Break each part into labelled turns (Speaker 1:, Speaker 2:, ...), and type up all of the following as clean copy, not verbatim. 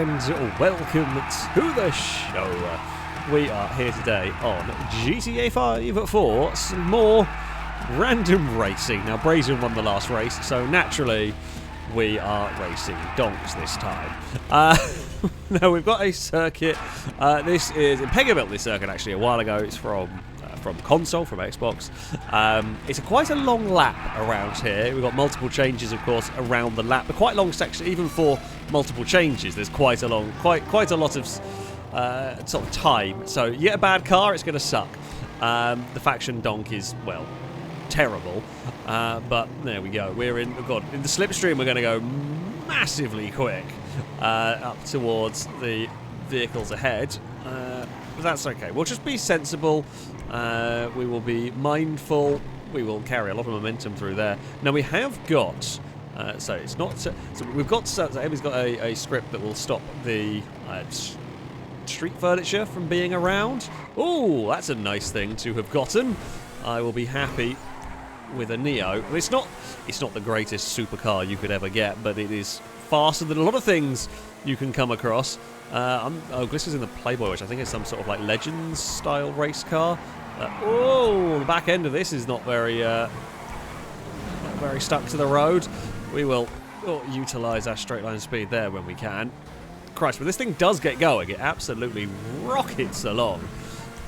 Speaker 1: and welcome to the show. We are here today on GTA 5 for some more random racing. Now, Brazen won the last race, so naturally we are racing donks this time. Now, we've got a circuit. This is Pega built this circuit actually a while ago. It's from console, from Xbox. It's quite a long lap around here. We've got multiple changes, of course, around the lap, but quite long section, even for multiple changes. There's quite a lot of sort of time. So you get a bad car, it's going to suck. The faction donk is, well, terrible. But there we go. We're in. Oh God, in the slipstream, we're going to go massively quick up towards the vehicles ahead. But that's okay. We'll just be sensible. We will be mindful. We will carry a lot of momentum through there. Now we have got. So it's not. So we've got. So Emmy's got a script that will stop the street furniture from being around. Oh, that's a nice thing to have gotten. I will be happy with a Neo. It's not the greatest supercar you could ever get, but it is faster than a lot of things you can come across. This is in the Playboy, which I think is some sort of like Legends style race car. The back end of this is not very stuck to the road. We will utilise our straight line speed there when we can. Christ, but this thing does get going. It absolutely rockets along.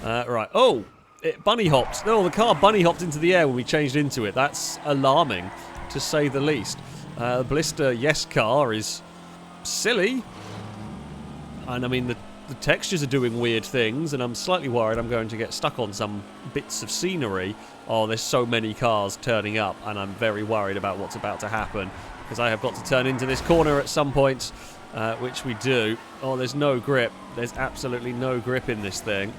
Speaker 1: Right. Oh, it bunny hopped. No, the car bunny hopped into the air when we changed into it. That's alarming, to say the least. The Blister Yes car is silly. And I mean, the textures are doing weird things, and I'm slightly worried I'm going to get stuck on some bits of scenery. Oh, there's so many cars turning up, and I'm very worried about what's about to happen, because I have got to turn into this corner at some point, which we do. Oh, there's no grip. There's absolutely no grip in this thing.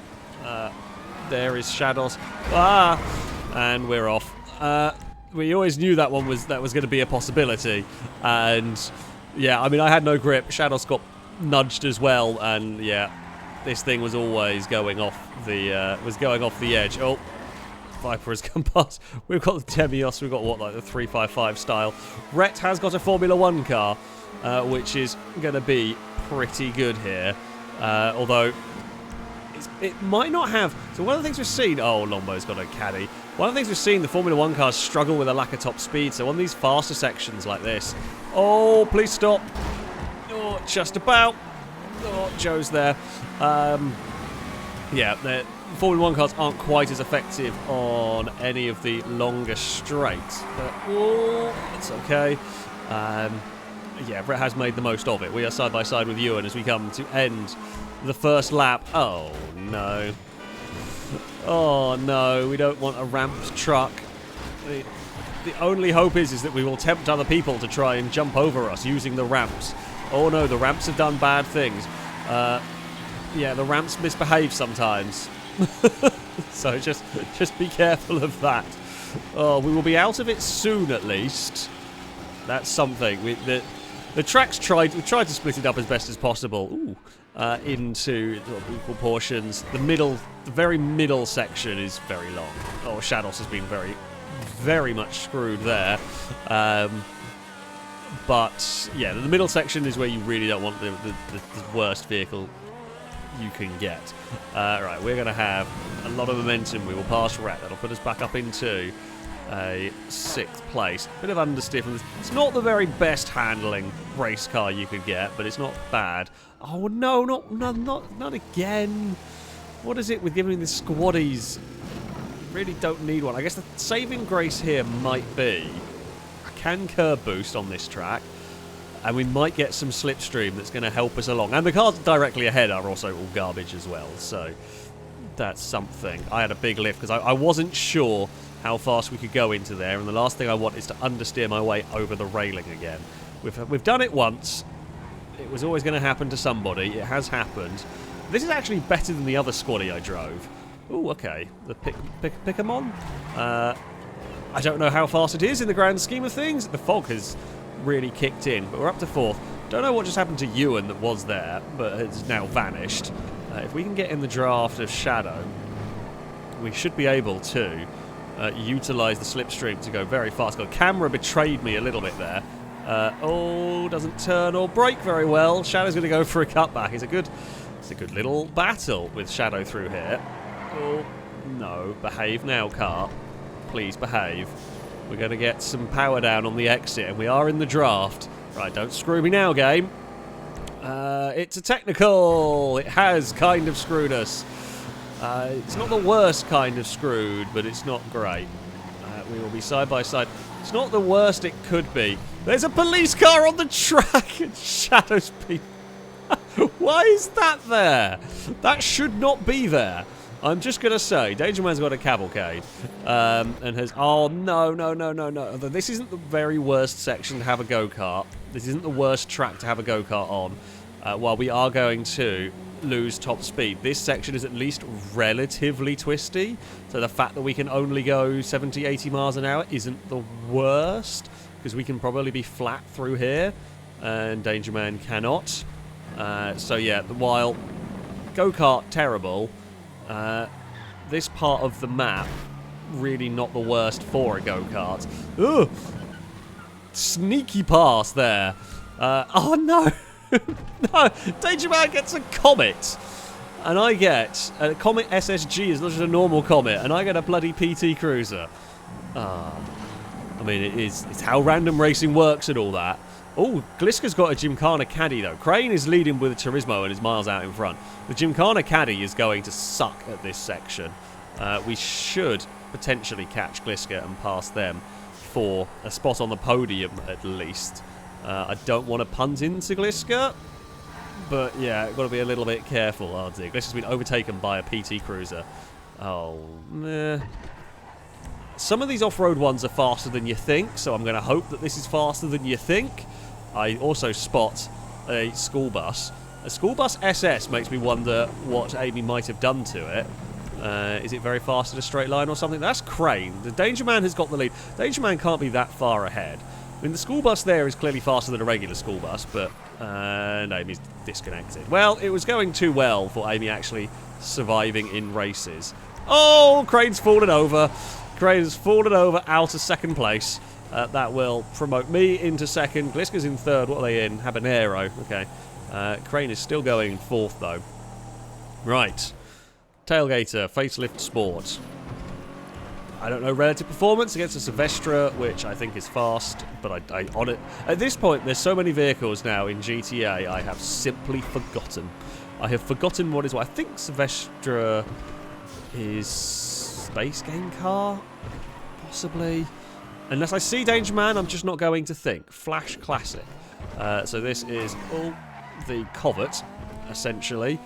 Speaker 1: There is Shadows. And we're off. We always knew that was going to be a possibility, and yeah, I mean, I had no grip. Shadows got nudged as well, and yeah, this thing was always going off the edge. Oh, Viper has come past. We've got the Temios. We've got what, like the 355 style. Rhett has got a Formula 1 car, which is going to be pretty good here. Although it might not have. So one of the things we've seen. Oh, Lombo's got a caddy. One of the things we've seen, the Formula 1 cars struggle with a lack of top speed. So on these faster sections like this. Oh, please stop. Oh, just about. Oh, Joe's there. Yeah, the Formula 1 cars aren't quite as effective on any of the longer straights. But, it's okay. Yeah, Brett has made the most of it. We are side by side with Ewan as we come to end the first lap. Oh, no. Oh, no. We don't want a ramped truck. The only hope is that we will tempt other people to try and jump over us using the ramps. Oh no, the ramps have done bad things. Yeah, the ramps misbehave sometimes. So just be careful of that. Oh, we will be out of it soon at least. That's something. The tracks we tried to split it up as best as possible into sort of equal portions. The very middle section is very long. Oh, Shadows has been very, very much screwed there. But, yeah, the middle section is where you really don't want the worst vehicle you can get. Right, we're going to have a lot of momentum. We will pass Rat. That'll put us back up into a 6th place. Bit of understiff. It's not the very best handling race car you could get, but it's not bad. Oh, no, not again. What is it with giving the squaddies? Really don't need one. I guess the saving grace here might be can curb boost on this track, and we might get some slipstream that's going to help us along. And the cars directly ahead are also all garbage as well, so that's something. I had a big lift because I wasn't sure how fast we could go into there, and the last thing I want is to understeer my way over the railing again. We've done it once. It was always going to happen to somebody. It has happened. This is actually better than the other squaddy I drove. Oh, okay. The Picamon. I don't know how fast it is in the grand scheme of things. The fog has really kicked in, but we're up to 4th. Don't know what just happened to Ewan that was there, but it's now vanished. If we can get in the draft of Shadow, we should be able to utilise the slipstream to go very fast. The camera betrayed me a little bit there. Oh, doesn't turn or brake very well. Shadow's going to go for a cutback. It's a good little battle with Shadow through here. Oh, no. Behave now, car. Please behave. We're going to get some power down on the exit, and we are in the draft. Right, don't screw me now, game. It's a technical. It has kind of screwed us. It's not the worst kind of screwed, but it's not great. We will be side by side. It's not the worst it could be. There's a police car on the track and Shadow's people. Why is that there? That should not be there. I'm just going to say, Danger Man's got a cavalcade. And has... Oh, no. This isn't the very worst section to have a go-kart. This isn't the worst track to have a go-kart on. While we are going to lose top speed. This section is at least relatively twisty. So the fact that we can only go 70, 80 miles an hour isn't the worst. Because we can probably be flat through here. And Danger Man cannot. So yeah, while go-kart terrible, this part of the map really not the worst for a go-kart. Ugh! Sneaky pass there. Oh no! No! Danger Man gets a Comet! And I get a Comet SSG is not just a normal Comet, and I get a bloody PT Cruiser. I mean, it's how random racing works and all that. Oh, Gliska's got a Gymkhana Caddy, though. Crane is leading with a Turismo and is miles out in front. The Gymkhana Caddy is going to suck at this section. We should potentially catch Gliska and pass them for a spot on the podium, at least. I don't want to punt into Gliska, but yeah, got to be a little bit careful. Oh dear, Gliska's been overtaken by a PT Cruiser. Oh, meh. Some of these off-road ones are faster than you think, so I'm going to hope that this is faster than you think. I also spot a school bus. A school bus SS makes me wonder what Amy might have done to it. Is it very fast in a straight line or something? That's Crane. The Danger Man has got the lead. Danger Man can't be that far ahead. I mean, the school bus there is clearly faster than a regular school bus, but... and Amy's disconnected. Well, it was going too well for Amy actually surviving in races. Oh, Crane's fallen over. Crane has fallen over out of second place. That will promote me into second. Gliska's in third. What are they in? Habanero. Okay. Crane is still going in fourth, though. Right. Tailgater, Facelift Sport. I don't know relative performance against a Silvestre, which I think is fast, but I on it. At this point, there's so many vehicles now in GTA, I have simply forgotten. I have forgotten what is what. I think Silvestre is space game car, possibly. Unless I see Danger Man, I'm just not going to think. Flash Classic. So this is all the Covert, essentially.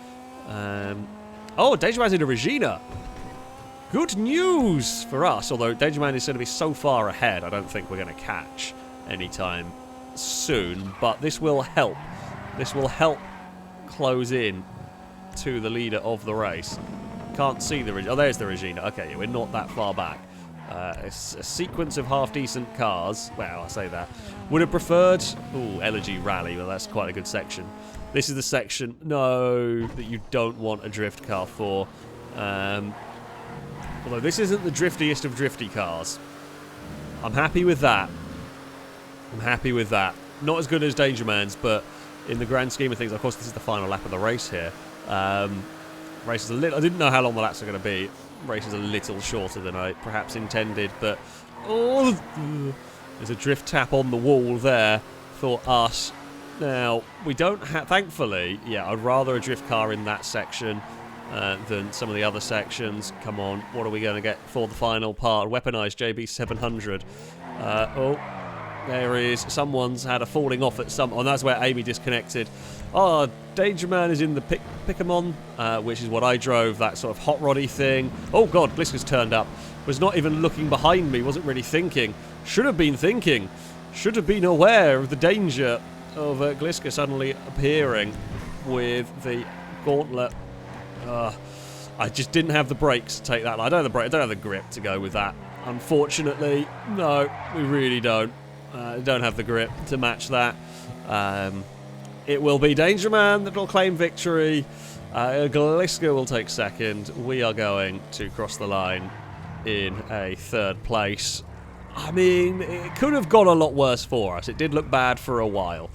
Speaker 1: Oh, Danger Man's in a Regina. Good news for us, although Danger Man is going to be so far ahead, I don't think we're going to catch anytime soon. But this will help. This will help close in to the leader of the race. Can't see the Regina. Oh, there's the Regina. Okay, yeah, we're not that far back. It's a sequence of half-decent cars. Well, I say that. Would have preferred... Ooh, Elegy Rally. Well, that's quite a good section. This is the section, no, that you don't want a drift car for. Although this isn't the driftiest of drifty cars. I'm happy with that. I'm happy with that. Not as good as Danger Man's, but in the grand scheme of things, of course, this is the final lap of the race here. Race is a little... I didn't know how long the laps are going to be. Race is a little shorter than I perhaps intended, but... Oh, there's a drift tap on the wall there for us. Now, we don't have... Thankfully, yeah, I'd rather a drift car in that section than some of the other sections. Come on, what are we going to get for the final part? Weaponized JB700. Oh, there is... Someone's had a falling off at some... Oh, that's where Amy disconnected. Oh, Danger Man is in the Picamon, which is what I drove, that sort of hot roddy thing. Oh god, Gliska's turned up. Was not even looking behind me, wasn't really thinking. Should have been thinking. Should have been aware of the danger of Gliska suddenly appearing with the gauntlet. I just didn't have the brakes to take that. I don't have the brake. I don't have the grip to go with that. Unfortunately, no, we really don't. Don't have the grip to match that. It will be Danger Man that will claim victory. Gliska will take second. We are going to cross the line in a third place. I mean, it could have gone a lot worse for us. It did look bad for a while.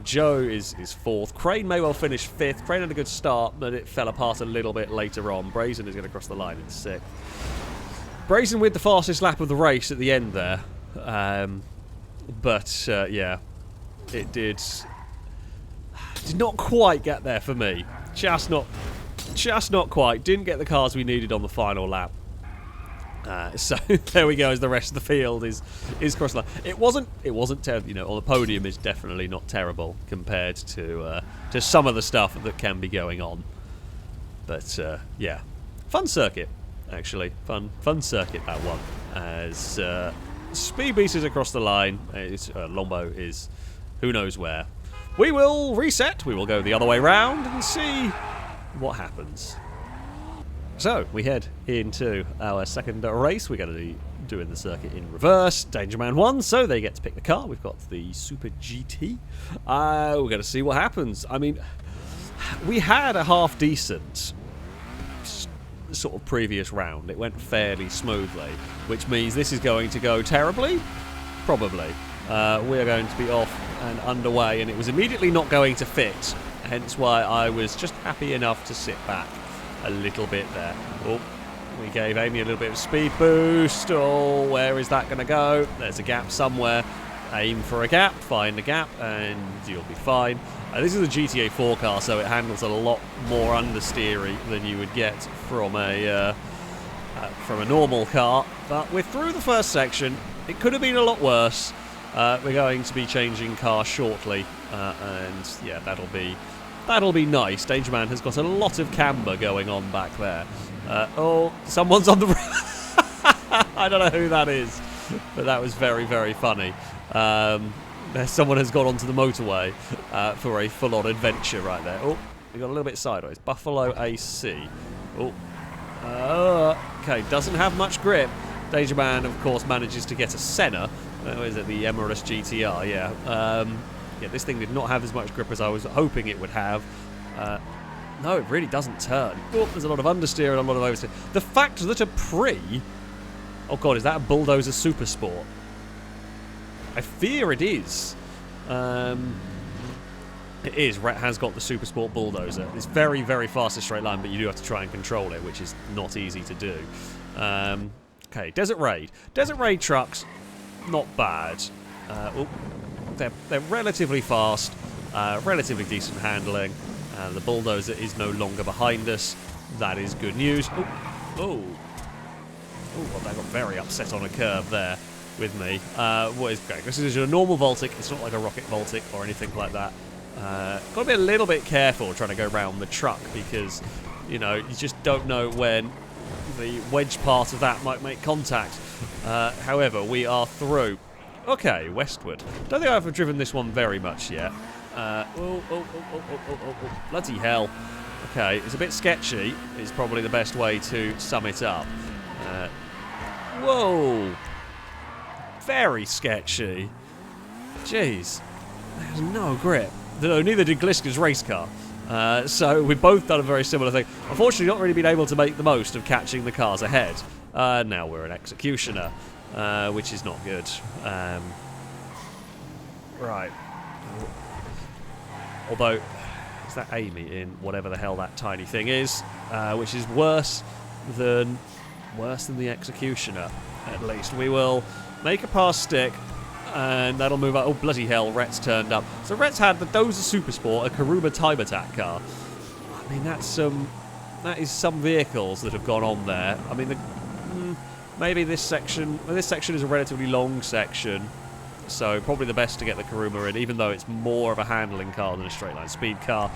Speaker 1: Joe is 4th. Crane may well finish 5th. Crane had a good start, but it fell apart a little bit later on. Brazen is going to cross the line in 6th. Brazen with the fastest lap of the race at the end there. Yeah, it did not quite get there for me. Just not quite. Didn't get the cars we needed on the final lap. So there we go. As the rest of the field is cross line. It wasn't terrible. You know, on the podium is definitely not terrible compared to some of the stuff that can be going on. But yeah, fun circuit actually. Fun circuit, that one. As Speed Beast is across the line. Lombo is who knows where. We will reset. We will go the other way round and see what happens. So, we head into our second race. We're going to be doing the circuit in reverse. Danger Man won, so they get to pick the car. We've got the Super GT. We're going to see what happens. I mean, we had a half-decent sort of previous round. It went fairly smoothly, which means this is going to go terribly? Probably. We are going to be off and underway, and it was immediately not going to fit, hence why I was just happy enough to sit back a little bit there. Oh, we gave Amy a little bit of speed boost. Oh, where is that going to go? There's a gap somewhere. Aim for a gap, find a gap, and you'll be fine. This is a GTA 4 car, so it handles a lot more understeery than you would get from a normal car. But we're through the first section. It could have been a lot worse. We're going to be changing cars shortly, and yeah, that'll be nice. Danger Man has got a lot of camber going on back there. Oh, someone's on the I don't know who that is, but that was very, very funny. Someone has gone onto the motorway for a full-on adventure right there. Oh, we got a little bit sideways. Buffalo AC. Oh, okay, doesn't have much grip. Danger Man, of course, manages to get a Senna. Is it the Emirates GTR? Yeah. Yeah, this thing did not have as much grip as I was hoping it would have. No, it really doesn't turn. Oh, there's a lot of understeer and a lot of oversteer. The fact that a Pre... Oh, God, is that a Bulldozer Super Sport? I fear it is. It is. Rhett has got the Super Sport Bulldozer. It's very, very fast in straight line, but you do have to try and control it, which is not easy to do. Okay, Desert Raid. Desert Raid trucks, not bad. They're relatively fast, relatively decent handling. The Bulldozer is no longer behind us. That is good news. Oh, well, they got very upset on a curve there with me. What is great? This is a normal Voltic. It's not like a rocket Voltic or anything like that. Got to be a little bit careful trying to go around the truck because, you know, you just don't know when the wedge part of that might make contact. However, we are through. Okay, westward. Don't think I've driven this one very much yet. Bloody hell. Okay, it's a bit sketchy. It's probably the best way to sum it up. Whoa. Very sketchy. Jeez. There's no grip. No, neither did Gliska's race car. So we've both done a very similar thing. Unfortunately, not really been able to make the most of catching the cars ahead. Now we're an executioner, which is not good. Right. Although, is that Amy in whatever the hell that tiny thing is, which is worse than the executioner, at least. We will make a pass stick, and that'll move up. Oh, bloody hell, Rhett's turned up. So Rhett's had the Dozer Super Sport, a Karuma Time Attack car. I mean, that is some vehicles that have gone on there. I mean, maybe this section is a relatively long section, so probably the best to get the Karuma in, even though it's more of a handling car than a straight line speed car.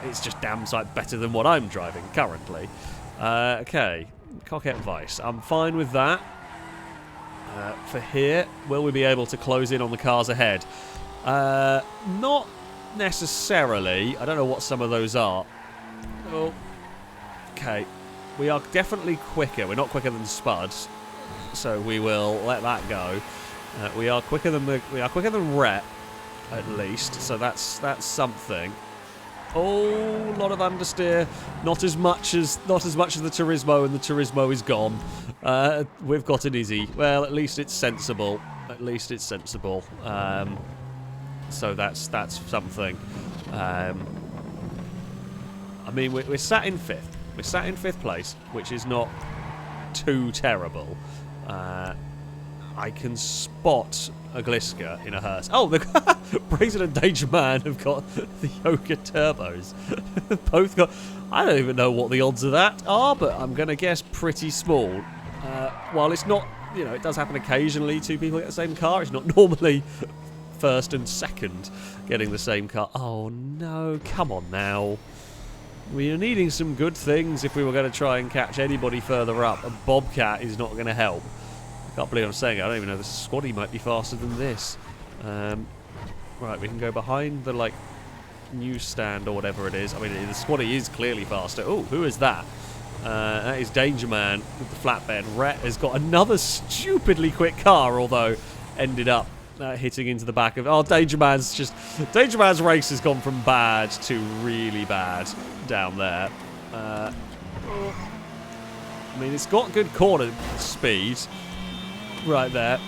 Speaker 1: It's just damn sight better than what I'm driving currently. Okay, Coquette Vice. I'm fine with that. For here, will we be able to close in on the cars ahead? Not necessarily. I don't know what some of those are. Oh, okay. We are definitely quicker. We're not quicker than Spud, so we will let that go. We are quicker than Rhett, at least. So that's something. Oh, lot of understeer. Not as much as the Turismo, and the Turismo is gone. We've got an Izzy. Well, at least it's sensible. At least it's sensible. So that's something. I mean, we're sat in 5th. We're sat in 5th place, which is not too terrible. I can spot a Gliska in a hearse. Oh, the Brazen and Danger Man have got the Yoga Turbos. Both got... I don't even know what the odds of that are, but I'm going to guess pretty small. While it's not... You know, it does happen occasionally, 2 people get the same car. It's not normally 1st and 2nd getting the same car. Oh, no. Come on now. We are needing some good things if we were going to try and catch anybody further up. A Bobcat is not going to help. I can't believe I'm saying it. I don't even know the squaddy might be faster than this. Right, we can go behind the, like, newsstand or whatever it is. I mean, the squaddy is clearly faster. Oh, who is that? That is Danger Man with the flatbed. Rhett has got another stupidly quick car, although ended up hitting into the back of... Oh, Danger Man's race has gone from bad to really bad down there. I mean, it's got good corner speed right there.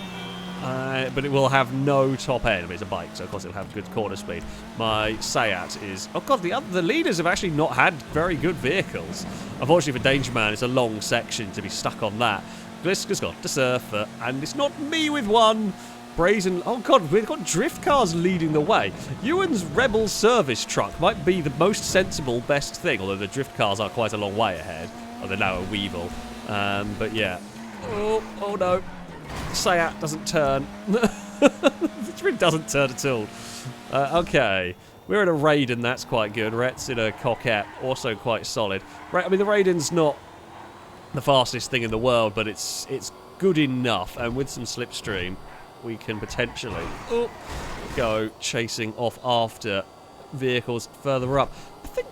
Speaker 1: But it will have no top end. I mean, it's a bike, so of course it'll have good corner speed. My Seat is... Oh, God, the leaders have actually not had very good vehicles. Unfortunately for Danger Man, it's a long section to be stuck on that. Gliska's got the Surfer, and it's not me with one. Brazen... Oh, God, we've got drift cars leading the way. Ewan's Rebel service truck might be the most sensible, best thing, although the drift cars are quite a long way ahead. Oh, they're now a Weevil. But, yeah. Oh, no. Seat doesn't turn. It really doesn't turn at all. Okay. We're in a Raiden, that's quite good. Rhett's in a Coquette, also quite solid. I mean, the Raiden's not the fastest thing in the world, but it's good enough. And with some slipstream, we can potentially go chasing off after vehicles further up. I think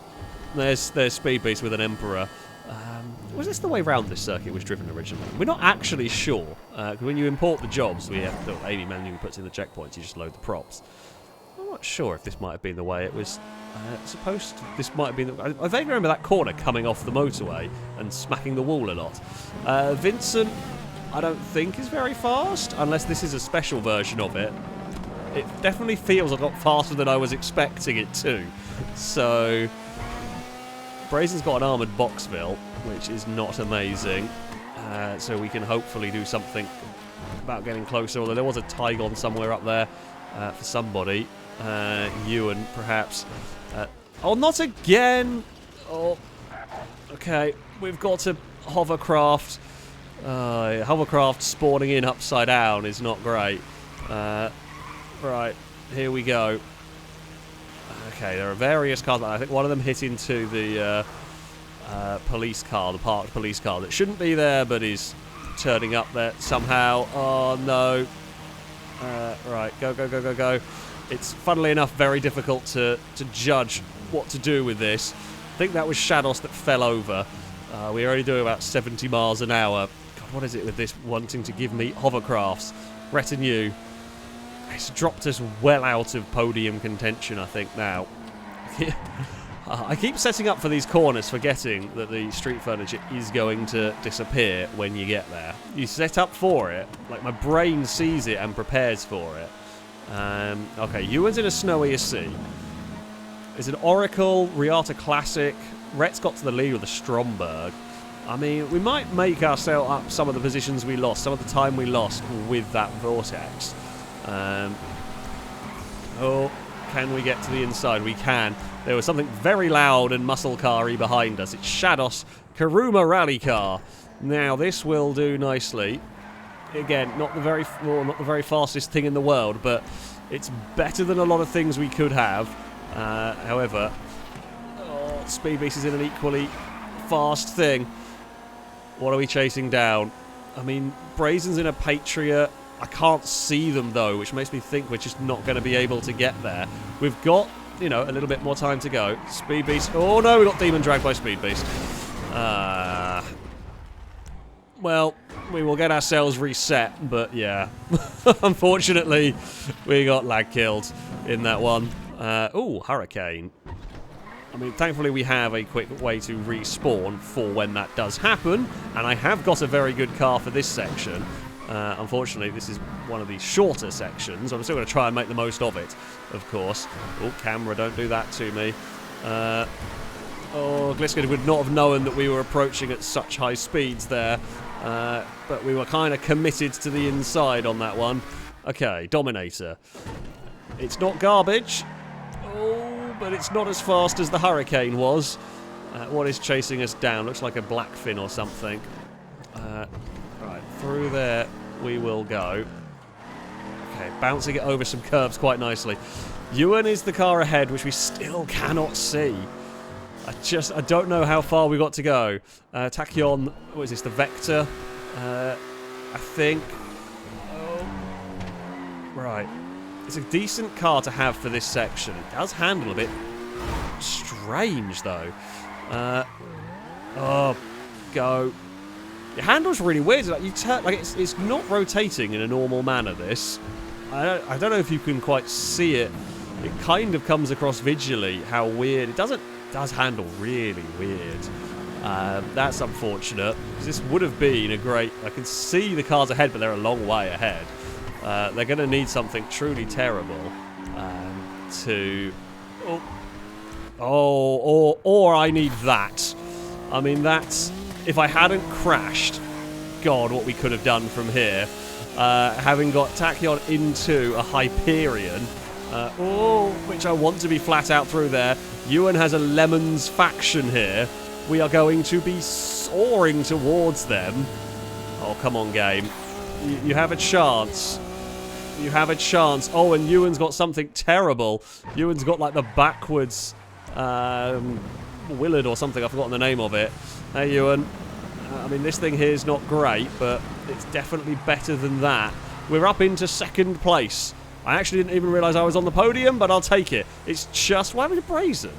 Speaker 1: there's Speed Beast with an Emperor. Was this the way round this circuit was driven originally? We're not actually sure. When you import the jobs, we have the Amy manually puts in the checkpoints, you just load the props. I'm not sure if this might have been the way it was supposed to. This might have been... I vaguely remember that corner coming off the motorway and smacking the wall a lot. Vincent, I don't think is very fast, unless this is a special version of it. It definitely feels a lot faster than I was expecting it to. So... Brazen's got an armoured Boxville, which is not amazing. So we can hopefully do something about getting closer. Although there was a Tygon somewhere up there for somebody. Ewan, perhaps. Oh, not again! Oh, okay. We've got to Hovercraft. Hovercraft spawning in upside down is not great. Right, here we go. Okay, there are various cars. I think one of them hit into the police car, the parked police car that shouldn't be there, but is turning up there somehow. Oh, no. Right, go. It's, funnily enough, very difficult to judge what to do with this. I think that was Shadows that fell over. We're only doing about 70 miles an hour. God, what is it with this wanting to give me hovercrafts? Retinue. It's dropped us well out of podium contention, I think, now. I keep setting up for these corners, forgetting that the street furniture is going to disappear when you get there. You set up for it, like my brain sees it and prepares for it. Okay, Ewan's in a Snowy Sea. It's an Oracle, Riata Classic. Rhett's got to the lead with a Stromberg. I mean, we might make ourselves up some of the positions we lost, some of the time we lost with that Vortex. Oh, can we get to the inside? We can. There was something very loud and muscle car-y behind us. It's Shadows Karuma Rally Car. Now, this will do nicely. Again, not the very fastest thing in the world, but it's better than a lot of things we could have. However, Speed Beast is in an equally fast thing. What are we chasing down? I mean, Brazen's in a Patriot. I can't see them, though, which makes me think we're just not going to be able to get there. We've got, you know, a little bit more time to go. Speed Beast. Oh, no, we got Demon dragged by Speed Beast. Well, we will get ourselves reset, but yeah. Unfortunately, we got lag killed in that one. Oh, Hurricane. I mean, thankfully we have a quick way to respawn for when that does happen, and I have got a very good car for this section. Unfortunately, this is one of the shorter sections. I'm still going to try and make the most of it, of course. Oh, camera, don't do that to me. Gliska would not have known that we were approaching at such high speeds there, but we were kind of committed to the inside on that one. Okay, Dominator. It's not garbage. Oh, but it's not as fast as the Hurricane was. What is chasing us down? Looks like a Blackfin or something. Right, through there we will go. Okay, bouncing it over some curves quite nicely. Ewan is the car ahead, which we still cannot see. I don't know how far we got to go. Tachyon, what is this, the Vector? I think. Oh. Right. It's a decent car to have for this section. It does handle a bit strange, though. Oh, go. It handles really weird. Like you turn, like it's not rotating in a normal manner. This, I don't know if you can quite see it. It kind of comes across visually how weird it does handle really weird. That's unfortunate because this would have been a great. I can see the cars ahead, but they're a long way ahead. They're going to need something truly terrible to. Or I need that. I mean, that's if I hadn't crashed. God, what we could have done from here. Having got Tachyon into a Hyperion. Which I want to be flat out through there. Ewan has a Lemons faction here. We are going to be soaring towards them. Oh, come on, game. You have a chance. You have a chance. Oh, and Ewan's got something terrible. Ewan's got, like, the backwards Willard or something. I've forgotten the name of it. Hey, Ewan. I mean, this thing here is not great, but it's definitely better than that. We're up into second place. I actually didn't even realise I was on the podium, but I'll take it. It's just... What happened to Brazen?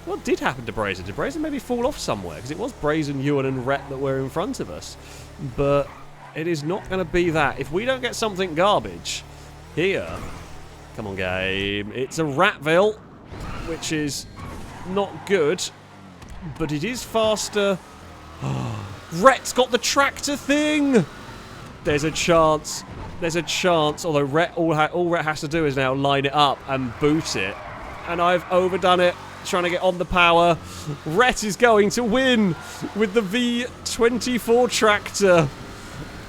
Speaker 1: What did happen to Brazen? Did Brazen maybe fall off somewhere? Because it was Brazen, Ewan and Rhett that were in front of us. But it is not going to be that. If we don't get something garbage here... Come on, game. It's a Ratville, which is not good, but it is faster. Rhett's got the tractor thing! There's a chance. There's a chance, although Rhett, all Rhett has to do is now line it up and boot it. And I've overdone it, trying to get on the power. Rhett is going to win with the V24 tractor.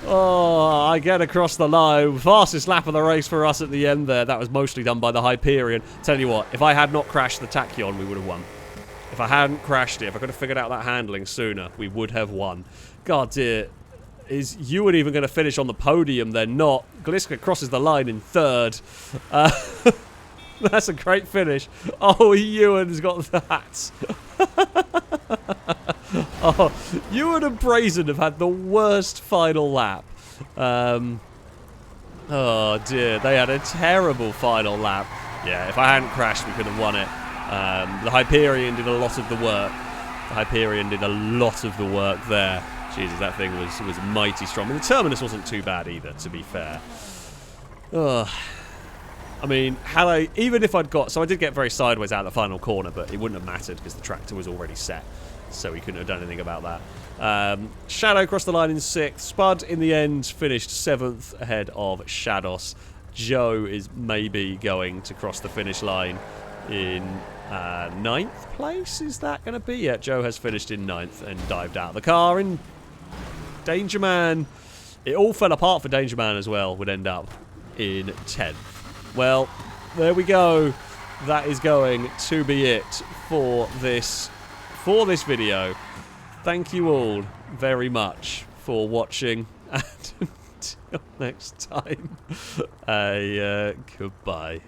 Speaker 1: Oh, I get across the line. Fastest lap of the race for us at the end there. That was mostly done by the Hyperion. Tell you what, if I had not crashed the Tachyon, we would have won. If I hadn't crashed it, if I could have figured out that handling sooner, we would have won. God dear. Is Ewan even going to finish on the podium? They're not. Gliska crosses the line in third. That's a great finish. Oh, Ewan's got that. Oh, Ewan and Brazen have had the worst final lap. Oh dear, they had a terrible final lap. Yeah, if I hadn't crashed, we could have won it. The Hyperion did a lot of the work. The Hyperion did a lot of the work there. Jesus, that thing was mighty strong. And the Terminus wasn't too bad either, to be fair. Ugh. I mean, even if I'd got... So I did get very sideways out of the final corner, but it wouldn't have mattered because the tractor was already set. So we couldn't have done anything about that. Shadow crossed the line in 6th. Spud, in the end, finished 7th ahead of Shados. Joe is maybe going to cross the finish line in 9th place. Is that going to be? Yeah, Joe has finished in 9th and dived out of the car. And Danger Man, it all fell apart for Danger Man as well, would end up in 10th. Well, there we go. That is going to be it for this video. Thank you all very much for watching, and until next time, goodbye.